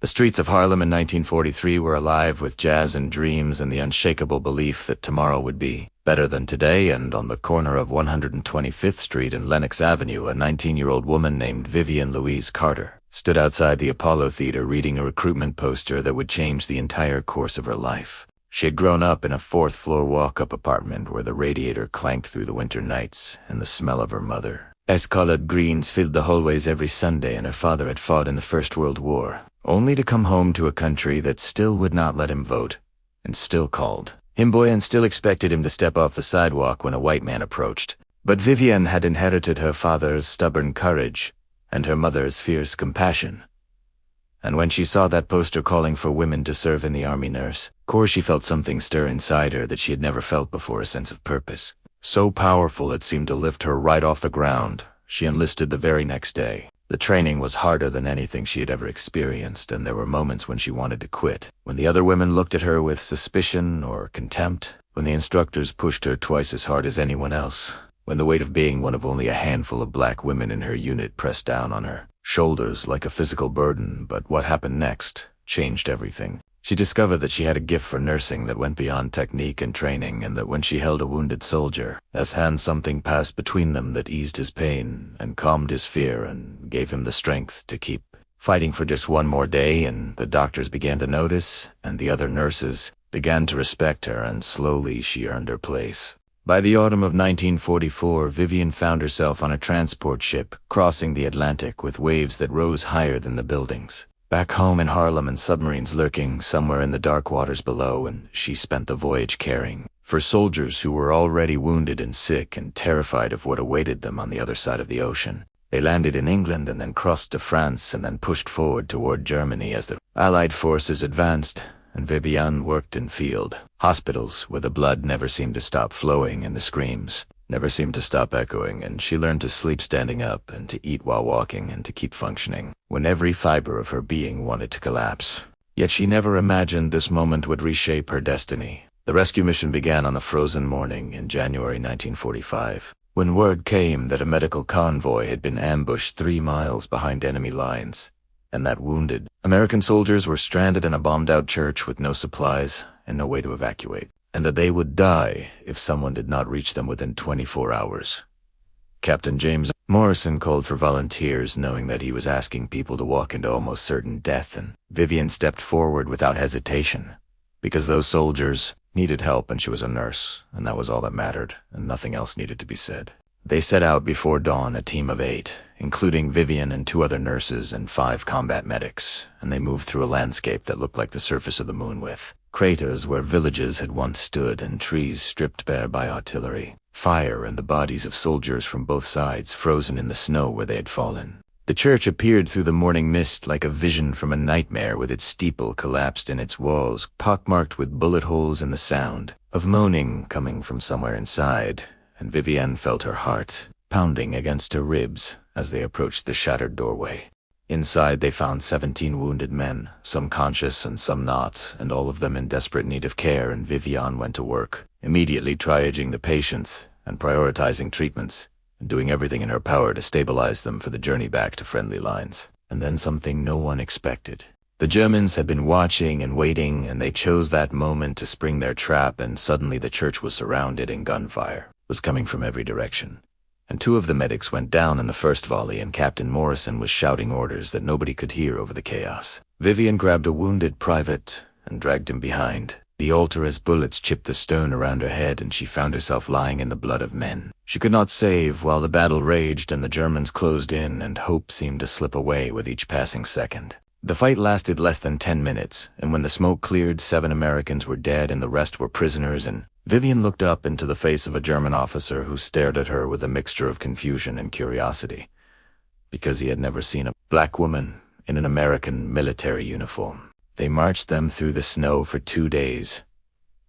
The streets of Harlem in 1943 were alive with jazz and dreams and the unshakable belief that tomorrow would be better than today, and on the corner of 125th Street and Lenox Avenue, a 19-year-old woman named Vivian Louise Carter stood outside the Apollo Theater reading a recruitment poster that would change the entire course of her life. She had grown up in a fourth-floor walk-up apartment where the radiator clanked through the winter nights, and the smell of her mother's collard greens filled the hallways every Sunday, and her father had fought in the First World War, only to come home to a country that still would not let him vote, and still called him boy and still expected him to step off the sidewalk when a white man approached. But Vivian had inherited her father's stubborn courage and her mother's fierce compassion. And when she saw that poster calling for women to serve in the Army Nurse Corps, she felt something stir inside her that she had never felt before, a sense of purpose. So powerful it seemed to lift her right off the ground. She enlisted the very next day. The training was harder than anything she had ever experienced, and there were moments when she wanted to quit. When the other women looked at her with suspicion or contempt, when the instructors pushed her twice as hard as anyone else, when the weight of being one of only a handful of black women in her unit pressed down on her shoulders like a physical burden. But what happened next changed everything. She discovered that she had a gift for nursing that went beyond technique and training, and that when she held a wounded soldier, as hands, something passed between them that eased his pain and calmed his fear and gave him the strength to keep fighting for just one more day. And the doctors began to notice, and the other nurses began to respect her, and slowly she earned her place. By the autumn of 1944, Vivian found herself on a transport ship crossing the Atlantic with waves that rose higher than the buildings. Back home in Harlem, and submarines lurking somewhere in the dark waters below, and she spent the voyage caring for soldiers who were already wounded and sick and terrified of what awaited them on the other side of the ocean. They landed in England and then crossed to France and then pushed forward toward Germany as the Allied forces advanced, and Vivian worked in field hospitals where the blood never seemed to stop flowing and the screams never seemed to stop echoing, and she learned to sleep standing up and to eat while walking and to keep functioning when every fiber of her being wanted to collapse. Yet she never imagined this moment would reshape her destiny. The rescue mission began on a frozen morning in January 1945, when word came that a medical convoy had been ambushed 3 miles behind enemy lines, and that wounded American soldiers were stranded in a bombed-out church with no supplies and no way to evacuate, and that they would die if someone did not reach them within 24 hours. Captain James Morrison called for volunteers, knowing that he was asking people to walk into almost certain death, and Vivian stepped forward without hesitation, because those soldiers needed help and she was a nurse, and that was all that mattered, and nothing else needed to be said. They set out before dawn, a team of 8, including Vivian and 2 other nurses and 5 combat medics, and they moved through a landscape that looked like the surface of the moon, with craters where villages had once stood and trees stripped bare by artillery, fire, and the bodies of soldiers from both sides frozen in the snow where they had fallen. The church appeared through the morning mist like a vision from a nightmare, with its steeple collapsed in its walls, pockmarked with bullet holes, and the sound of moaning coming from somewhere inside, and Vivian felt her heart pounding against her ribs as they approached the shattered doorway. Inside they found 17 wounded men, some conscious and some not, and all of them in desperate need of care, and Vivian went to work, immediately triaging the patients and prioritizing treatments, and doing everything in her power to stabilize them for the journey back to friendly lines. And then something no one expected. The Germans had been watching and waiting, and they chose that moment to spring their trap, and suddenly the church was surrounded, and gunfire was coming from every direction. And 2 of the medics went down in the first volley, and Captain Morrison was shouting orders that nobody could hear over the chaos. Vivian grabbed a wounded private and dragged him behind the altar as bullets chipped the stone around her head, and she found herself lying in the blood of men she could not save while the battle raged and the Germans closed in, and hope seemed to slip away with each passing second. The fight lasted less than 10 minutes, and when the smoke cleared, 7 Americans were dead and the rest were prisoners, and Vivian looked up into the face of a German officer who stared at her with a mixture of confusion and curiosity, because he had never seen a black woman in an American military uniform. They marched them through the snow for 2 days,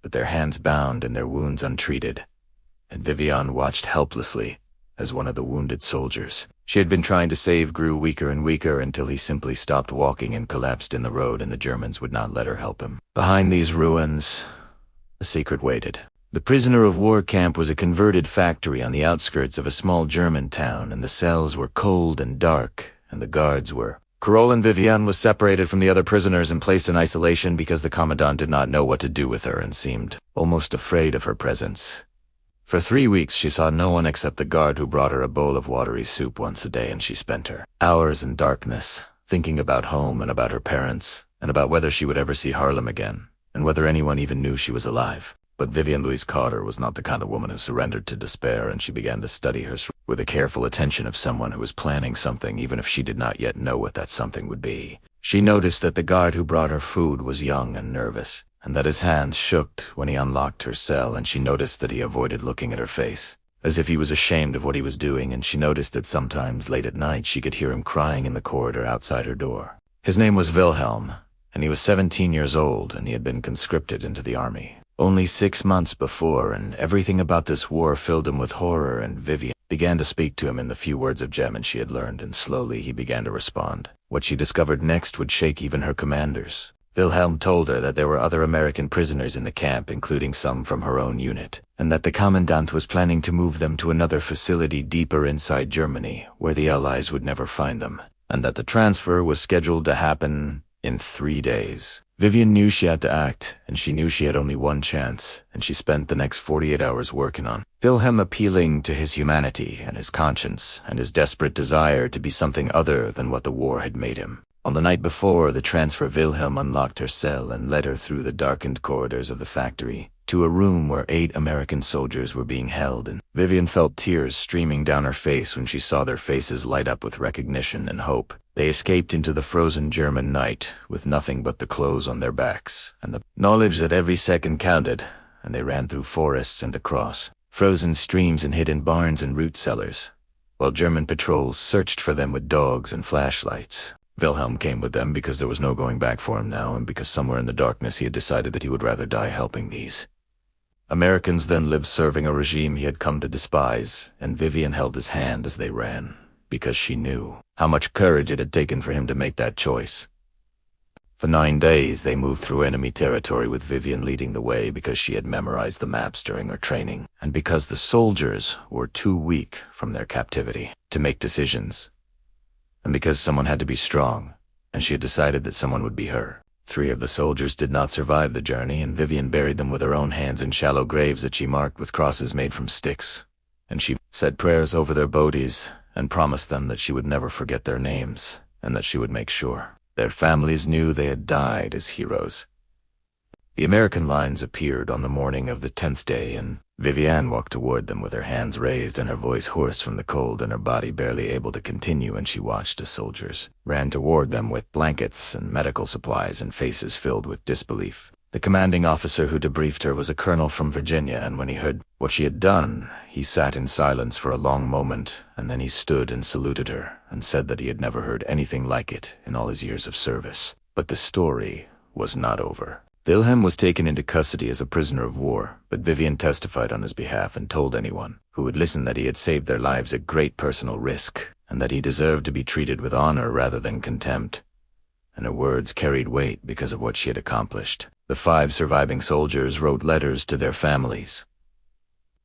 with their hands bound and their wounds untreated, and Vivian watched helplessly as one of the wounded soldiers she had been trying to save grew weaker and weaker until he simply stopped walking and collapsed in the road, and the Germans would not let her help him. Behind these ruins, a secret waited. The prisoner of war camp was a converted factory on the outskirts of a small German town, and the cells were cold and dark, and the guards were Carole Vivian was separated from the other prisoners and placed in isolation because the commandant did not know what to do with her and seemed almost afraid of her presence. For 3 weeks she saw no one except the guard who brought her a bowl of watery soup once a day, and she spent her hours in darkness, thinking about home and about her parents, and about whether she would ever see Harlem again, and whether anyone even knew she was alive. But Vivian Louise Carter was not the kind of woman who surrendered to despair, and she began to study her with the careful attention of someone who was planning something even if she did not yet know what that something would be. She noticed that the guard who brought her food was young and nervous, and that his hands shook when he unlocked her cell, and she noticed that he avoided looking at her face, as if he was ashamed of what he was doing, and she noticed that sometimes late at night she could hear him crying in the corridor outside her door. His name was Wilhelm, and he was 17 years old, and he had been conscripted into the army only 6 months before, and everything about this war filled him with horror, and Vivian began to speak to him in the few words of German she had learned, and slowly he began to respond. What she discovered next would shake even her commanders. Wilhelm told her that there were other American prisoners in the camp, including some from her own unit, and that the commandant was planning to move them to another facility deeper inside Germany, where the Allies would never find them, and that the transfer was scheduled to happen in 3 days. Vivian knew she had to act, and she knew she had only one chance, and she spent the next 48 hours working on Wilhelm, appealing to his humanity and his conscience and his desperate desire to be something other than what the war had made him. On the night before the transfer, Wilhelm unlocked her cell and led her through the darkened corridors of the factory to a room where 8 American soldiers were being held, and Vivian felt tears streaming down her face when she saw their faces light up with recognition and hope. They escaped into the frozen German night with nothing but the clothes on their backs and the knowledge that every second counted, and they ran through forests and across frozen streams and hid in barns and root cellars, while German patrols searched for them with dogs and flashlights. Wilhelm came with them because there was no going back for him now, and because somewhere in the darkness he had decided that he would rather die helping these Americans than live serving a regime he had come to despise, and Vivian held his hand as they ran, because she knew how much courage it had taken for him to make that choice. For 9 days they moved through enemy territory with Vivian leading the way because she had memorized the maps during her training, and because the soldiers were too weak from their captivity to make decisions, and because someone had to be strong, and she had decided that someone would be her. 3 of the soldiers did not survive the journey, and Vivian buried them with her own hands in shallow graves that she marked with crosses made from sticks, and she said prayers over their bodies and promised them that she would never forget their names, and that she would make sure their families knew they had died as heroes. The American lines appeared on the morning of the 10th day, and Vivian walked toward them with her hands raised and her voice hoarse from the cold and her body barely able to continue, and she watched as soldiers ran toward them with blankets and medical supplies and faces filled with disbelief. The commanding officer who debriefed her was a colonel from Virginia, and when he heard what she had done, he sat in silence for a long moment, and then he stood and saluted her and said that he had never heard anything like it in all his years of service. But the story was not over. Wilhelm was taken into custody as a prisoner of war, but Vivian testified on his behalf and told anyone who would listen that he had saved their lives at great personal risk, and that he deserved to be treated with honor rather than contempt. And her words carried weight because of what she had accomplished. The 5 surviving soldiers wrote letters to their families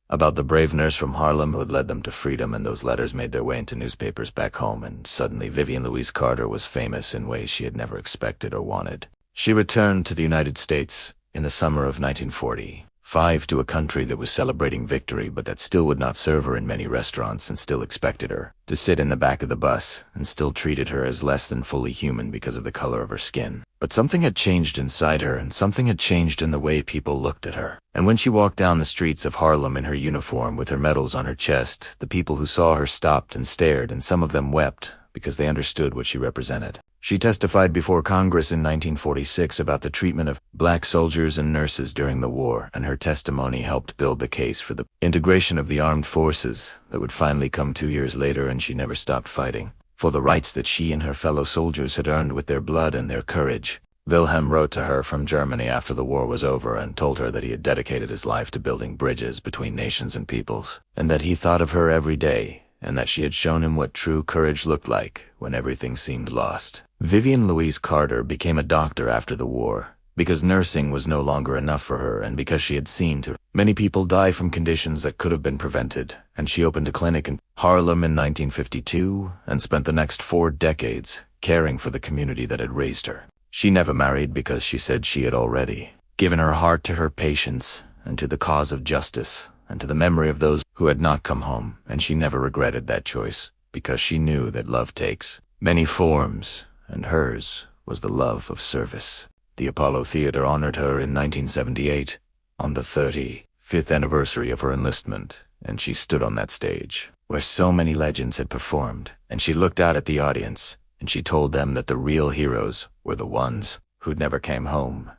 about the brave nurse from Harlem who had led them to freedom, and those letters made their way into newspapers back home, and suddenly Vivian Louise Carter was famous in ways she had never expected or wanted. She returned to the United States in the summer of 1945 to a country that was celebrating victory, but that still would not serve her in many restaurants and still expected her to sit in the back of the bus and still treated her as less than fully human because of the color of her skin. But something had changed inside her, and something had changed in the way people looked at her. And when she walked down the streets of Harlem in her uniform with her medals on her chest, the people who saw her stopped and stared, and some of them wept because they understood what she represented. She testified before Congress in 1946 about the treatment of black soldiers and nurses during the war, and her testimony helped build the case for the integration of the armed forces that would finally come 2 years later, and she never stopped fighting for the rights that she and her fellow soldiers had earned with their blood and their courage. Wilhelm wrote to her from Germany after the war was over and told her that he had dedicated his life to building bridges between nations and peoples, and that he thought of her every day, and that she had shown him what true courage looked like when everything seemed lost. Vivian Louise Carter became a doctor after the war because nursing was no longer enough for her, and because she had seen too many people die from conditions that could have been prevented, and she opened a clinic in Harlem in 1952 and spent the next 4 decades caring for the community that had raised her. She never married because she said she had already given her heart to her patients and to the cause of justice and to the memory of those who had not come home, and she never regretted that choice because she knew that love takes many forms, and hers was the love of service. The Apollo Theater honored her in 1978 on the 35th anniversary of her enlistment, and she stood on that stage where so many legends had performed, and she looked out at the audience, and she told them that the real heroes were the ones who never came home,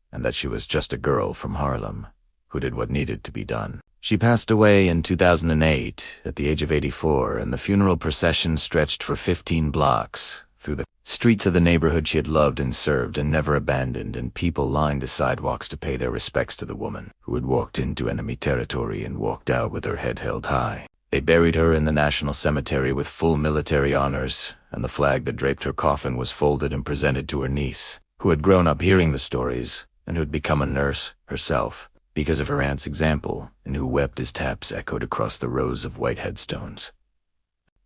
and that she was just a girl from Harlem who did what needed to be done. She passed away in 2008 at the age of 84, and the funeral procession stretched for 15 blocks through the streets of the neighborhood she had loved and served and never abandoned, and people lined the sidewalks to pay their respects to the woman who had walked into enemy territory and walked out with her head held high. They buried her in the National Cemetery with full military honors, and the flag that draped her coffin was folded and presented to her niece, who had grown up hearing the stories and who had become a nurse herself because of her aunt's example, and who wept as taps echoed across the rows of white headstones.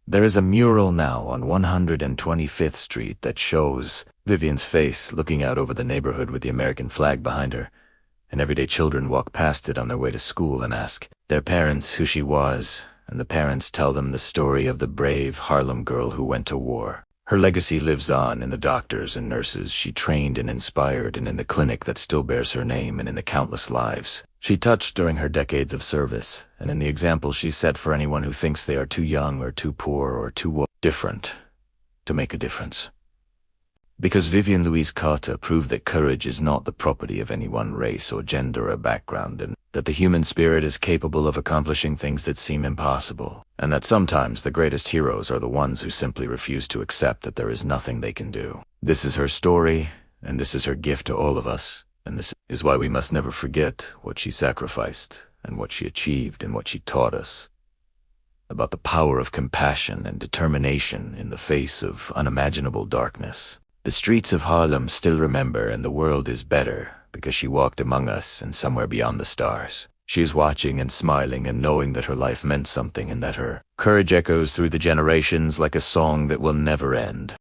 There is a mural now on 125th Street that shows Vivian's face looking out over the neighborhood with the American flag behind her, and everyday children walk past it on their way to school and ask their parents who she was, and the parents tell them the story of the brave Harlem girl who went to war. Her legacy lives on in the doctors and nurses she trained and inspired, and in the clinic that still bears her name, and in the countless lives she touched during her decades of service, and in the example she set for anyone who thinks they are too young or too poor or too different to make a difference. Because Vivian Louise Carter proved that courage is not the property of any one race or gender or background, and that the human spirit is capable of accomplishing things that seem impossible, and that sometimes the greatest heroes are the ones who simply refuse to accept that there is nothing they can do. This is her story, and this is her gift to all of us, and this is why we must never forget what she sacrificed, and what she achieved, and what she taught us about the power of compassion and determination in the face of unimaginable darkness. The streets of Harlem still remember, and the world is better because she walked among us and somewhere beyond the stars. She is watching and smiling and knowing that her life meant something, and that her courage echoes through the generations like a song that will never end.